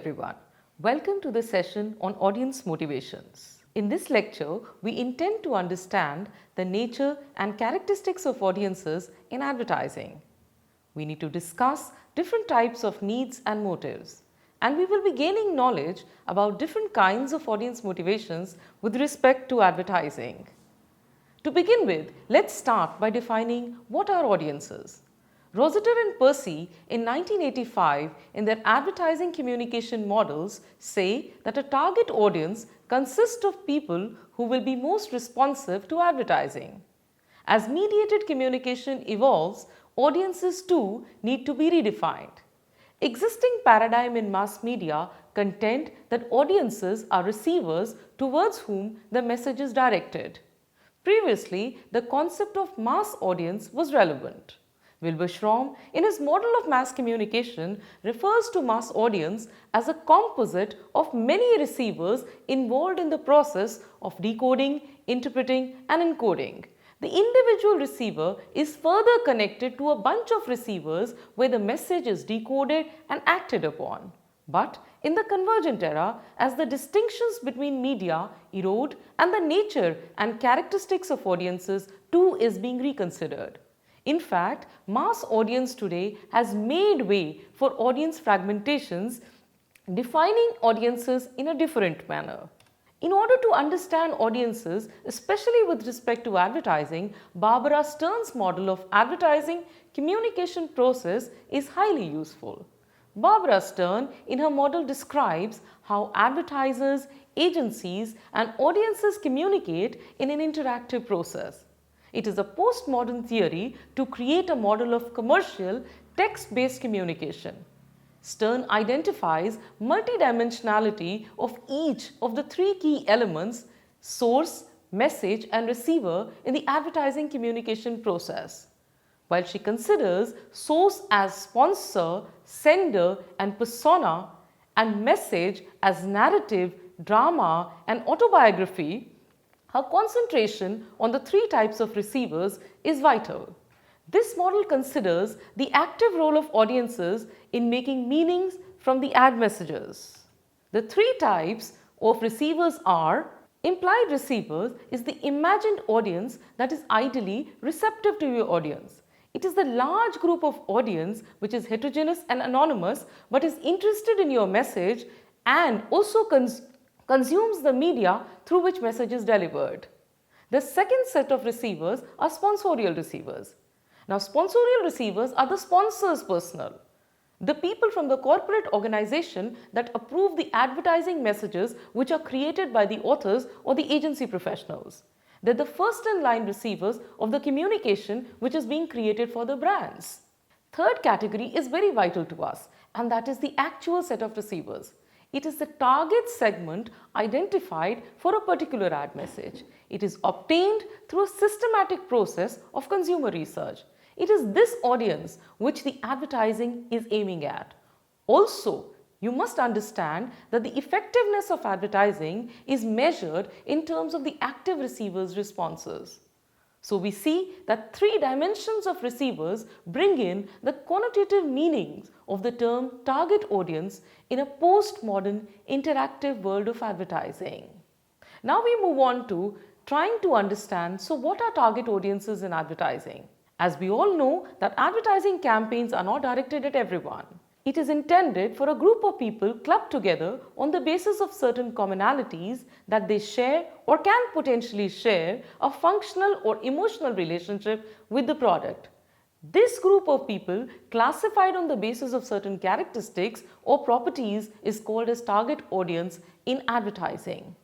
everyone. Welcome to the session on audience motivations. In this lecture, we intend to understand the nature and characteristics of audiences in advertising. We need to discuss different types of needs and motives, and we will be gaining knowledge about different kinds of audience motivations with respect to advertising. To begin with, let's start by defining what are audiences. Rossiter and Percy in 1985 in their advertising communication models say that a target audience consists of people who will be most responsive to advertising. As mediated communication evolves, audiences too need to be redefined. Existing paradigm in mass media contend that audiences are receivers towards whom the message is directed. Previously, the concept of mass audience was relevant. Wilbur Schramm, in his model of mass communication, refers to mass audience as a composite of many receivers involved in the process of decoding, interpreting, and encoding. The individual receiver is further connected to a bunch of receivers where the message is decoded and acted upon. But in the convergent era, as the distinctions between media erode and the nature and characteristics of audiences too is being reconsidered. In fact, mass audience today has made way for audience fragmentations, defining audiences in a different manner. In order to understand audiences, especially with respect to advertising, Barbara Stern's model of advertising communication process is highly useful. Barbara Stern in her model describes how advertisers, agencies and audiences communicate in an interactive process. It is a postmodern theory to create a model of commercial text-based communication. Stern identifies multidimensionality of each of the three key elements, source, message and receiver, in the advertising communication process. While she considers source as sponsor, sender and persona, and message as narrative, drama and autobiography, her concentration on the three types of receivers is vital. This model considers the active role of audiences in making meanings from the ad messages. The three types of receivers are: implied receivers is the imagined audience that is ideally receptive to your audience. It is the large group of audience which is heterogeneous and anonymous but is interested in your message and also consumes the media through which message is delivered. The second set of receivers are sponsorial receivers. Now, sponsorial receivers are the sponsor's personnel, the people from the corporate organization that approve the advertising messages which are created by the authors or the agency professionals. They're the first in line receivers of the communication which is being created for the brands. Third category is very vital to us, and that is the actual set of receivers. It is the target segment identified for a particular ad message. It is obtained through a systematic process of consumer research. It is this audience which the advertising is aiming at. Also, you must understand that the effectiveness of advertising is measured in terms of the active receiver's responses. So we see that three dimensions of receivers bring in the connotative meanings of the term target audience in a postmodern interactive world of advertising. Now we move on to trying to understand, so what are target audiences in advertising? As we all know that advertising campaigns are not directed at everyone. It is intended for a group of people clubbed together on the basis of certain commonalities that they share or can potentially share a functional or emotional relationship with the product. This group of people, classified on the basis of certain characteristics or properties, is called as target audience in advertising.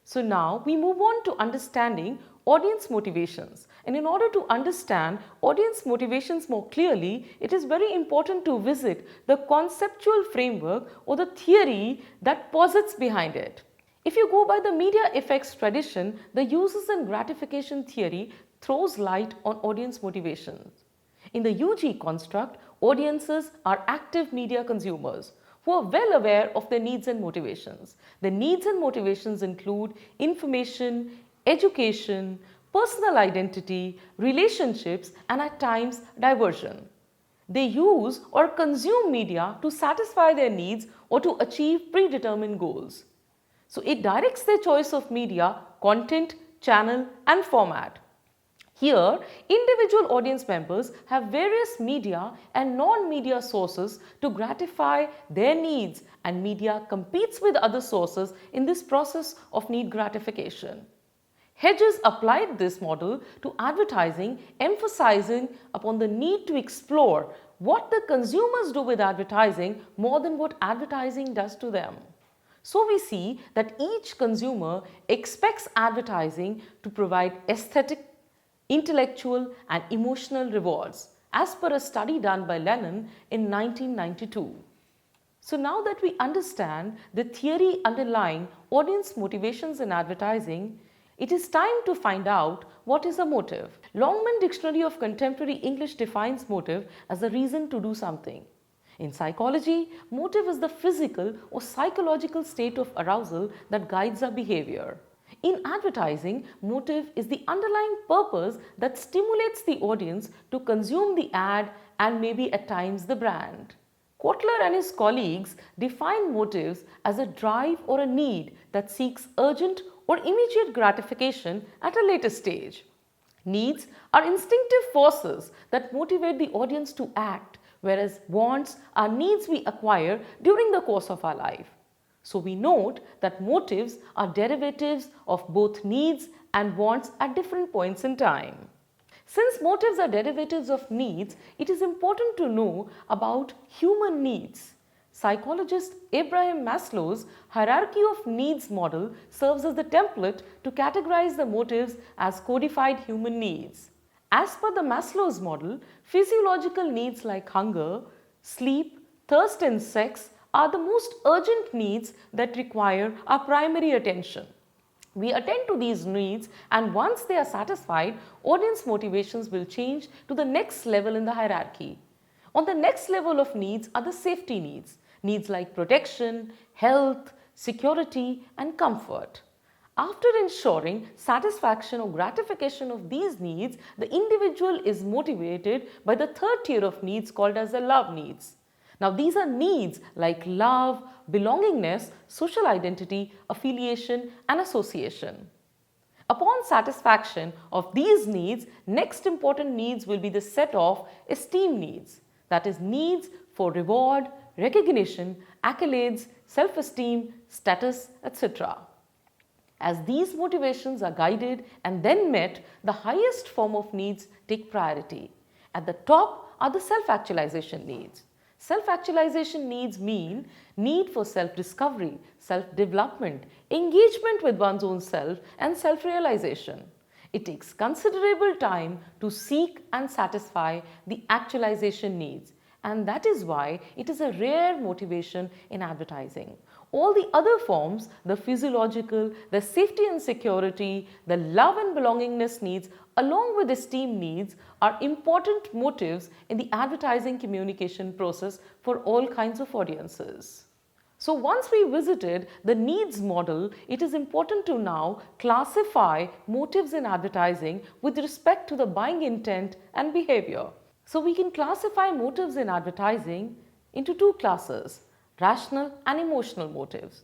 So now we move on to understanding audience motivations. And in order to understand audience motivations more clearly, it is very important to visit the conceptual framework or the theory that posits behind it. If you go by the media effects tradition, the uses and gratification theory throws light on audience motivations. In the UG construct, audiences are active media consumers who are well aware of their needs and motivations. The needs and motivations include information, education, personal identity, relationships, and at times diversion. They use or consume media to satisfy their needs or to achieve predetermined goals. So it directs their choice of media, content, channel, and format. Here, individual audience members have various media and non-media sources to gratify their needs, and media competes with other sources in this process of need gratification. Hedges applied this model to advertising, emphasizing upon the need to explore what the consumers do with advertising more than what advertising does to them. So we see that each consumer expects advertising to provide aesthetic, intellectual and emotional rewards, as per a study done by Lennon in 1992. So now that we understand the theory underlying audience motivations in advertising, it is time to find out what is a motive. Longman Dictionary of Contemporary English defines motive as a reason to do something. In psychology, motive is the physical or psychological state of arousal that guides our behavior. In advertising, motive is the underlying purpose that stimulates the audience to consume the ad and maybe at times the brand. Kotler and his colleagues define motives as a drive or a need that seeks urgent or immediate gratification at a later stage. Needs are instinctive forces that motivate the audience to act, whereas wants are needs we acquire during the course of our life. So we note that motives are derivatives of both needs and wants at different points in time. Since motives are derivatives of needs, it is important to know about human needs. Psychologist Abraham Maslow's hierarchy of needs model serves as the template to categorize the motives as codified human needs. As per the Maslow's model, physiological needs like hunger, sleep, thirst and sex are the most urgent needs that require our primary attention. We attend to these needs, and once they are satisfied, audience motivations will change to the next level in the hierarchy. On the next level of needs are the safety needs, needs like protection, health, security and comfort. After ensuring satisfaction or gratification of these needs, the individual is motivated by the third tier of needs called as the love needs. Now these are needs like love, belongingness, social identity, affiliation and association. Upon satisfaction of these needs, next important needs will be the set of esteem needs, that is needs for reward, recognition, accolades, self-esteem, status, etc. As these motivations are guided and then met, the highest form of needs take priority. At the top are the self-actualization needs. Self-actualization needs mean need for self-discovery, self-development, engagement with one's own self and self-realization. It takes considerable time to seek and satisfy the actualization needs, and that is why it is a rare motivation in advertising. All the other forms, the physiological, the safety and security, the love and belongingness needs, along with esteem needs, are important motives in the advertising communication process for all kinds of audiences. So once we visited the needs model, it is important to now classify motives in advertising with respect to the buying intent and behavior. So we can classify motives in advertising into two classes: rational and emotional motives.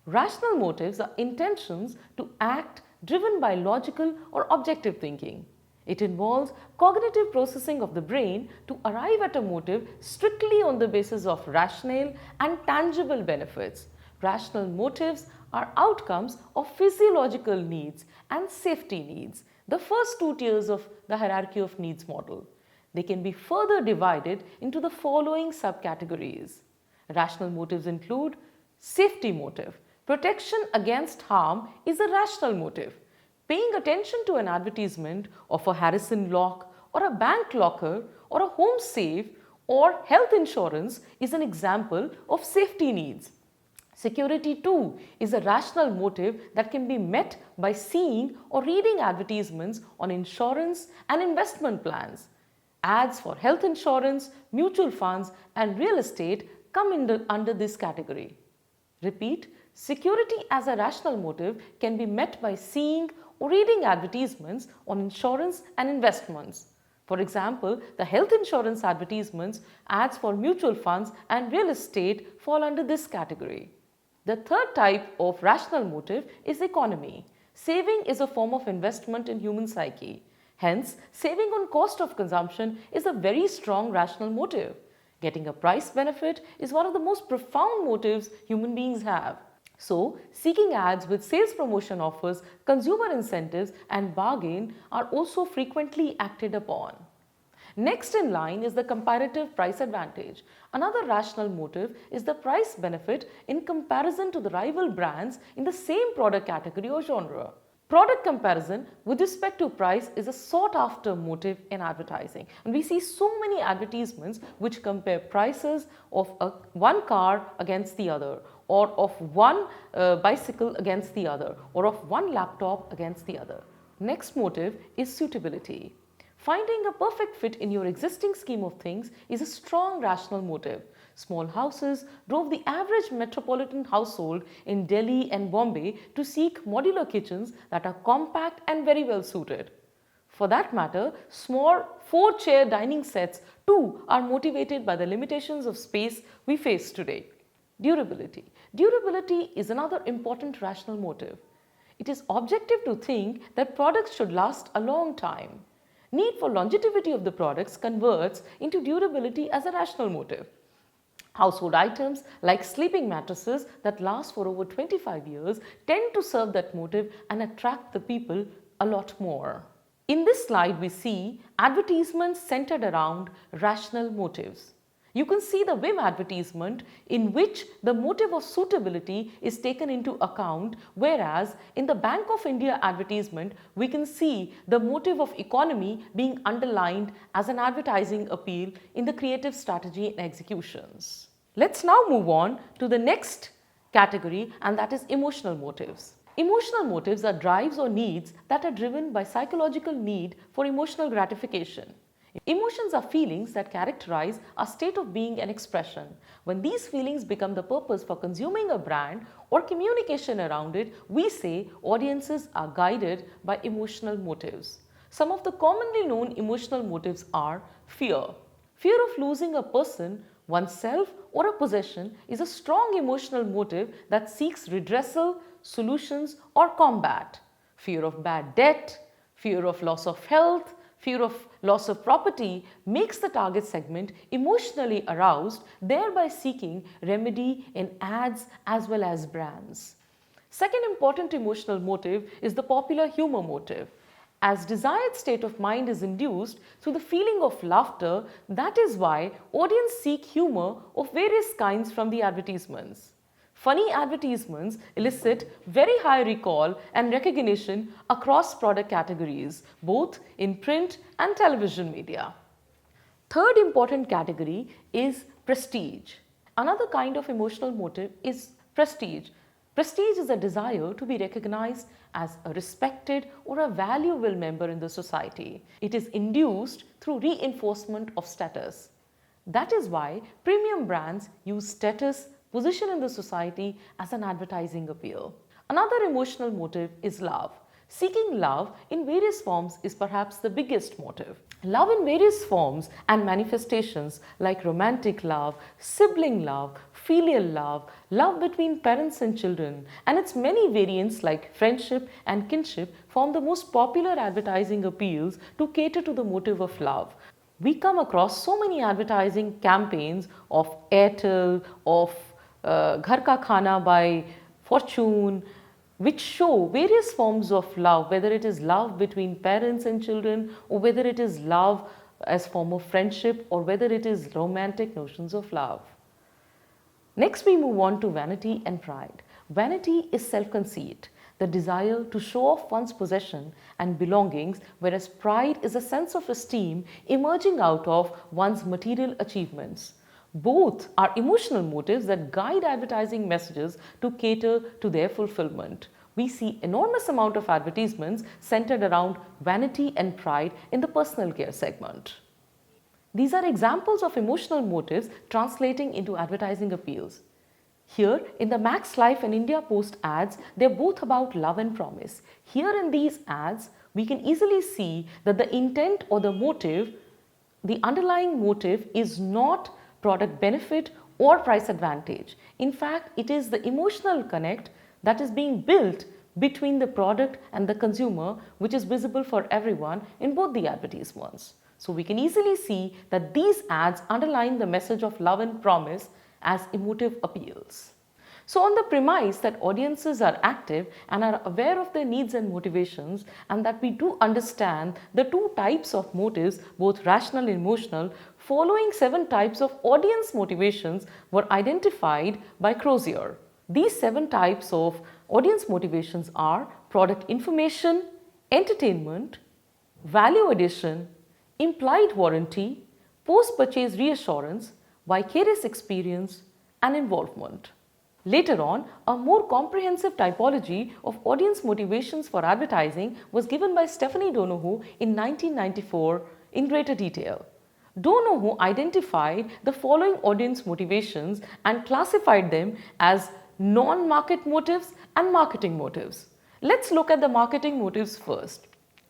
Rational motives are intentions to act driven by logical or objective thinking. It involves cognitive processing of the brain to arrive at a motive strictly on the basis of rationale and tangible benefits. Rational motives are outcomes of physiological needs and safety needs, the first two tiers of the hierarchy of needs model. They can be further divided into the following subcategories. Rational motives include safety motive. Protection against harm is a rational motive. Paying attention to an advertisement of a Harrison lock or a bank locker or a home safe or health insurance is an example of safety needs. Security too is a rational motive that can be met by seeing or reading advertisements on insurance and investment plans. Ads for health insurance, mutual funds and real estate come under this category. Repeat, security as a rational motive can be met by seeing or reading advertisements on insurance and investments. For example, the health insurance advertisements, ads for mutual funds and real estate fall under this category. The third type of rational motive is economy. Saving is a form of investment in human psyche. Hence, saving on cost of consumption is a very strong rational motive. Getting a price benefit is one of the most profound motives human beings have. So, seeking ads with sales promotion offers, consumer incentives and bargain are also frequently acted upon. Next in line is the comparative price advantage. Another rational motive is the price benefit in comparison to the rival brands in the same product category or genre. Product comparison with respect to price is a sought after motive in advertising, and we see so many advertisements which compare prices of one car against the other, or of one bicycle against the other, or of one laptop against the other. Next motive is suitability. Finding a perfect fit in your existing scheme of things is a strong rational motive. Small houses drove the average metropolitan household in Delhi and Bombay to seek modular kitchens that are compact and very well suited. For that matter, small 4-chair dining sets too are motivated by the limitations of space we face today. Durability. Durability is another important rational motive. It is objective to think that products should last a long time. Need for longevity of the products converts into durability as a rational motive. Household items like sleeping mattresses that last for over 25 years tend to serve that motive and attract the people a lot more. In this slide, we see advertisements centered around rational motives. You can see the Vim advertisement in which the motive of suitability is taken into account, whereas in the Bank of India advertisement, we can see the motive of economy being underlined as an advertising appeal in the creative strategy and executions. Let's now move on to the next category, and that is emotional motives. Emotional motives are drives or needs that are driven by psychological need for emotional gratification. Emotions are feelings that characterize our state of being and expression. When these feelings become the purpose for consuming a brand or communication around it, we say audiences are guided by emotional motives. Some of the commonly known emotional motives are fear. Fear of losing a person, oneself, or a possession is a strong emotional motive that seeks redressal, solutions, or combat. Fear of bad debt, fear of loss of health, fear of loss of property makes the target segment emotionally aroused, thereby seeking remedy in ads as well as brands. Second important emotional motive is the popular humor motive. As desired state of mind is induced through the feeling of laughter, that is why audience seek humor of various kinds from the advertisements. Funny advertisements elicit very high recall and recognition across product categories, both in print and television media. Third important category is prestige. Another kind of emotional motive is prestige. Prestige is a desire to be recognized as a respected or a valuable member in the society. It is induced through reinforcement of status. That is why premium brands use status, position in the society as an advertising appeal. Another emotional motive is love. Seeking love in various forms is perhaps the biggest motive. Love in various forms and manifestations like romantic love, sibling love, filial love, love between parents and children, and its many variants like friendship and kinship form the most popular advertising appeals to cater to the motive of love. We come across so many advertising campaigns of Airtel, of Ghar Ka Khana by Fortune, which show various forms of love, whether it is love between parents and children, or whether it is love as form of friendship, or whether it is romantic notions of love. Next, we move on to vanity and pride. Vanity is self-conceit, the desire to show off one's possession and belongings, whereas pride is a sense of esteem emerging out of one's material achievements. Both are emotional motives that guide advertising messages to cater to their fulfillment. We see enormous amount of advertisements centered around vanity and pride in the personal care segment. These are examples of emotional motives translating into advertising appeals. Here in the Max Life and India Post ads, they're both about love and promise. Here in these ads, we can easily see that the intent or the motive, the underlying motive is not product benefit or price advantage. In fact, it is the emotional connect that is being built between the product and the consumer, which is visible for everyone in both the advertisements. So we can easily see that these ads underline the message of love and promise as emotive appeals. So on the premise that audiences are active and are aware of their needs and motivations, and that we do understand the two types of motives, both rational and emotional, following 7 types of audience motivations were identified by Crozier. These 7 types of audience motivations are product information, entertainment, value addition, implied warranty, post-purchase reassurance, vicarious experience, and involvement. Later on, a more comprehensive typology of audience motivations for advertising was given by Stephanie Donoghue in 1994 in greater detail. Donoghue identified the following audience motivations and classified them as non-market motives and marketing motives. Let's look at the marketing motives first.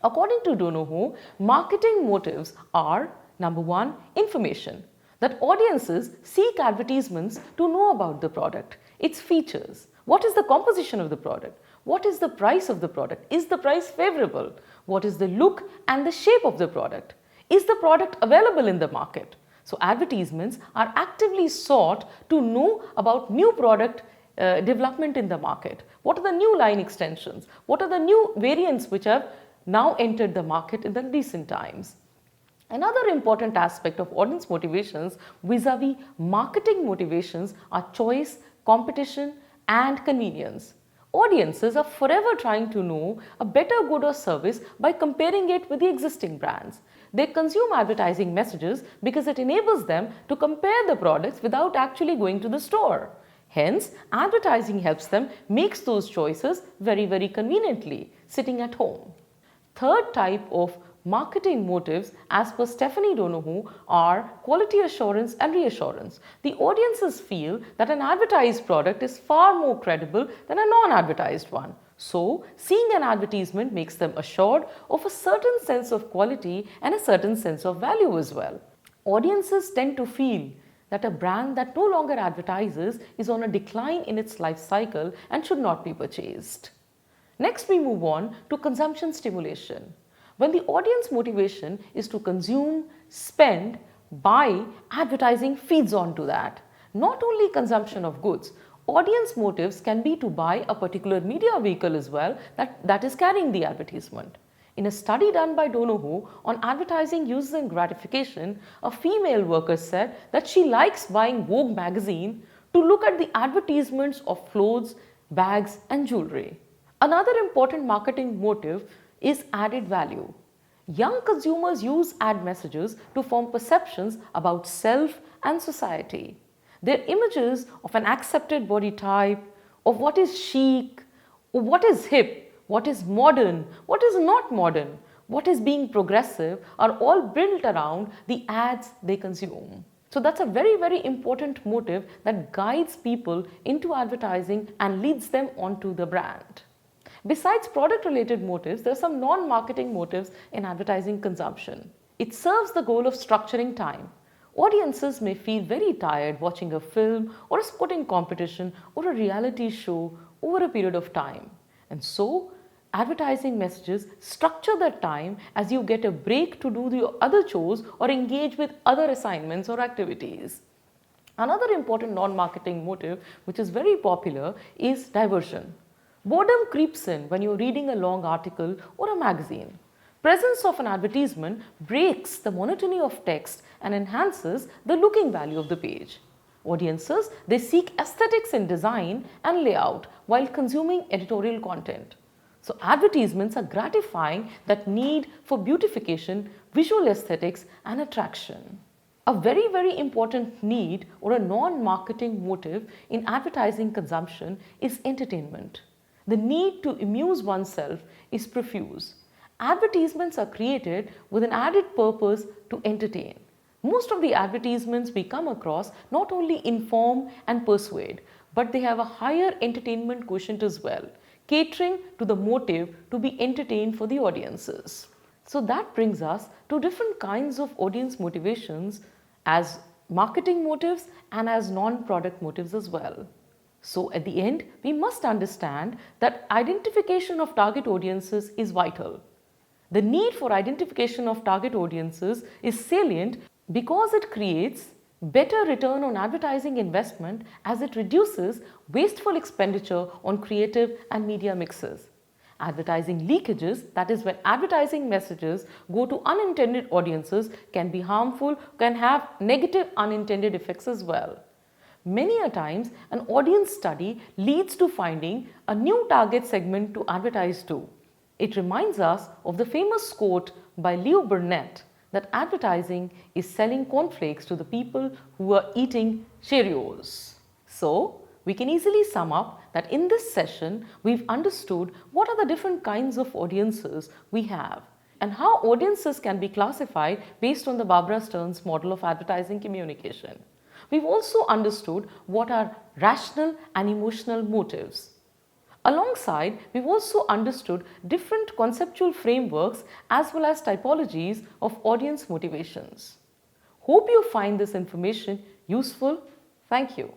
According to Donoghue, marketing motives are number 1, information. That audiences seek advertisements to know about the product, its features, what is the composition of the product, what is the price of the product, is the price favorable, what is the look and the shape of the product, is the product available in the market. So advertisements are actively sought to know about new product development in the market. What are the new line extensions? What are the new variants which have now entered the market in the recent times? Another important aspect of audience motivations vis-a-vis marketing motivations are choice, competition, and convenience. Audiences are forever trying to know a better good or service by comparing it with the existing brands. They consume advertising messages because it enables them to compare the products without actually going to the store. Hence, advertising helps them make those choices very conveniently, sitting at home. Third type of marketing motives, as per Stephanie Donoghue, are quality assurance and reassurance. The audiences feel that an advertised product is far more credible than a non-advertised one. So, seeing an advertisement makes them assured of a certain sense of quality and a certain sense of value as well. Audiences tend to feel that a brand that no longer advertises is on a decline in its life cycle and should not be purchased. Next, we move on to consumption stimulation. When the audience motivation is to consume, spend, buy, advertising feeds on to that. Not only consumption of goods, audience motives can be to buy a particular media vehicle as well that is carrying the advertisement. In a study done by Donoghue on advertising uses and gratification, a female worker said that she likes buying Vogue magazine to look at the advertisements of clothes, bags, and jewelry. Another important marketing motive is added value. Young consumers use ad messages to form perceptions about self and society. Their images of an accepted body type, of what is chic, or what is hip, what is modern, what is not modern, what is being progressive are all built around the ads they consume. So that's a very important motive that guides people into advertising and leads them onto the brand. Besides product-related motives, there are some non-marketing motives in advertising consumption. It serves the goal of structuring time. Audiences may feel very tired watching a film or a sporting competition or a reality show over a period of time. And so, advertising messages structure that time as you get a break to do the other chores or engage with other assignments or activities. Another important non-marketing motive, which is very popular, is diversion. Boredom creeps in when you're reading a long article or a magazine. Presence of an advertisement breaks the monotony of text and enhances the looking value of the page. Audiences, they seek aesthetics in design and layout while consuming editorial content. So advertisements are gratifying that need for beautification, visual aesthetics, and attraction. A very important need or a non-marketing motive in advertising consumption is entertainment. The need to amuse oneself is profuse. Advertisements are created with an added purpose to entertain. Most of the advertisements we come across not only inform and persuade, but they have a higher entertainment quotient as well, catering to the motive to be entertained for the audiences. So that brings us to different kinds of audience motivations as marketing motives and as non-product motives as well. So at the end, we must understand that identification of target audiences is vital. The need for identification of target audiences is salient because it creates better return on advertising investment as it reduces wasteful expenditure on creative and media mixes. Advertising leakages, that is when advertising messages go to unintended audiences, can be harmful, can have negative unintended effects as well. Many a times, an audience study leads to finding a new target segment to advertise to. It reminds us of the famous quote by Leo Burnett that advertising is selling cornflakes to the people who are eating Cheerios. So, we can easily sum up that in this session, we've understood what are the different kinds of audiences we have and how audiences can be classified based on the Barbara Stearns model of advertising communication. We've also understood what are rational and emotional motives. Alongside, we've also understood different conceptual frameworks as well as typologies of audience motivations. Hope you find this information useful. Thank you.